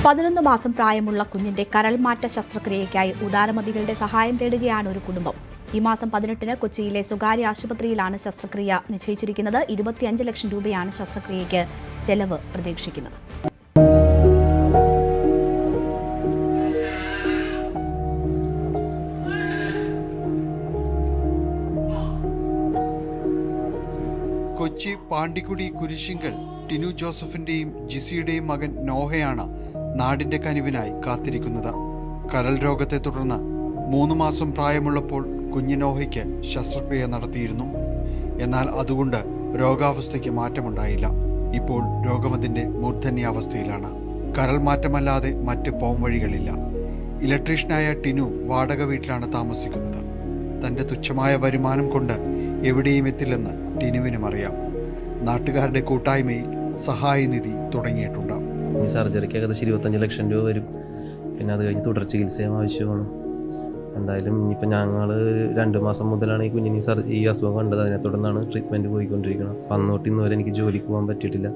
11 മാസം പ്രായമുള്ള കുഞ്ഞിന്റെ കരൾമാറ്റ ശസ്ത്രക്രിയയ്ക്കായി ഉദാരമതികളുടെ സഹായം തേടുകയാണ് ഒരു കുടുംബം. ഈ മാസം 18-ന് കൊച്ചിയിലെ സ്വകാര്യ ആശുപത്രിയിലാണ് ശസ്ത്രക്രിയ നിശ്ചയിച്ചിരിക്കുന്നത്. 25 ലക്ഷം രൂപയാണ് ശസ്ത്രക്രിയയ്ക്ക് ചെലവ് പ്രതീക്ഷിക്കുന്നത്. കൊച്ചി പാണ്ടിക്കുടി കുരിശിങ്കൽ ടിനു ജോസഫിന്റെയും ജിസിയുടെയും മകൻ നോഹയാണ് നാടിന്റെ കനിവിനായി കാത്തിരിക്കുന്നത്. കരൾ രോഗത്തെ തുടർന്ന് 3 മാസം പ്രായമുള്ളപ്പോൾ കുഞ്ഞു നോഹയ്ക്ക് ശസ്ത്രക്രിയ നടത്തിയിരുന്നു. എന്നാൽ അതുകൊണ്ട് രോഗാവസ്ഥയ്ക്ക് മാറ്റമുണ്ടായില്ല. ഇപ്പോൾ രോഗമതിന്റെ മൂർധന്യാവസ്ഥയിലാണ്. കരൾ മാറ്റമല്ലാതെ മറ്റ് പോംവഴികളില്ല. ഇലക്ട്രീഷ്യനായ ടിനു വാടക വീട്ടിലാണ് താമസിക്കുന്നത്. തന്റെ തുച്ഛമായ വരുമാനം കൊണ്ട് എവിടെയും എത്തില്ലെന്ന് ടിനുവിനും അറിയാം. നാട്ടുകാരുടെ കൂട്ടായ്മയിൽ സഹായനിധി തുടങ്ങിയിട്ടുണ്ട്. ഈ സർജറിക്ക് ഏകദേശം 25 ലക്ഷം രൂപ വരും. പിന്നെ അത് കഴിഞ്ഞ് തുടർ ചികിത്സയും ആവശ്യമാണ്. എന്തായാലും ഇനിയിപ്പോൾ ഞങ്ങൾ 2 മാസം മുതലാണ് ഈ കുഞ്ഞിന് ഈ അസുഖം കണ്ടത്. അതിനെ തുടർന്നാണ് ട്രീറ്റ്മെൻറ്റ് പോയിക്കൊണ്ടിരിക്കുന്നത്. അപ്പം അന്നോട്ട് ഇന്ന് വരെ എനിക്ക് ജോലിക്ക് പോകാൻ പറ്റിയിട്ടില്ല.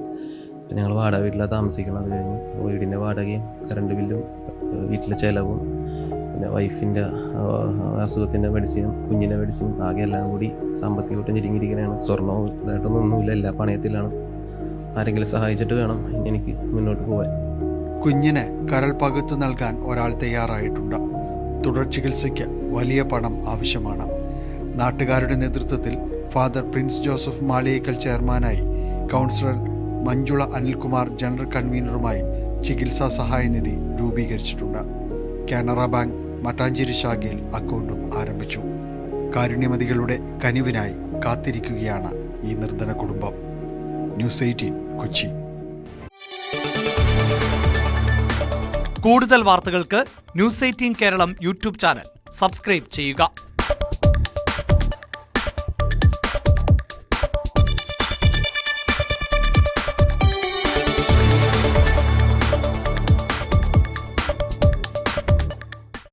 അപ്പം ഞങ്ങൾ വാടക വീട്ടിലാണ് താമസിക്കണം. അത് കഴിഞ്ഞ് വീടിൻ്റെ വാടകയും കറണ്ട് ബില്ലും വീട്ടിലെ ചിലവും പിന്നെ വൈഫിൻ്റെ അസുഖത്തിൻ്റെ മെഡിസിനും കുഞ്ഞിൻ്റെ മെഡിസിനും ആകെ എല്ലാം കൂടി സാമ്പത്തികമായിട്ട് ഞെരുങ്ങിയിരിക്കുകയാണ്. സ്വർണ്ണവും ഇതായിട്ടൊന്നുമില്ല, എല്ലാ പണയത്തിലാണ്. ആരെങ്കിലും സഹായിച്ചിട്ട് വേണം എനിക്ക് മുന്നോട്ട് പോകാൻ. കുഞ്ഞിന് കരൾ പകുത്തു നൽകാൻ ഒരാൾ തയ്യാറായിട്ടുണ്ട്. തുടർ ചികിത്സയ്ക്ക് വലിയ പണം ആവശ്യമാണ്. നാട്ടുകാരുടെ നേതൃത്വത്തിൽ ഫാദർ പ്രിൻസ് ജോസഫ് മാളിയേക്കൽ ചെയർമാനായി കൗൺസിലർ മഞ്ജുള അനിൽകുമാർ ജനറൽ കൺവീനറുമായി ചികിത്സാ സഹായനിധി രൂപീകരിച്ചിട്ടുണ്ട്. കാനറ ബാങ്ക് മട്ടാഞ്ചേരി ശാഖയിൽ അക്കൗണ്ടും ആരംഭിച്ചു. കാരുണ്യമതികളുടെ കനിവിനായി കാത്തിരിക്കുകയാണ് ഈ നിർധന കുടുംബം. ന്യൂസ് 18 കൊച്ചി. കൂടുതൽ വാർത്തകൾക്ക് news 18 Keralam YouTube channel subscribe ചെയ്യുക.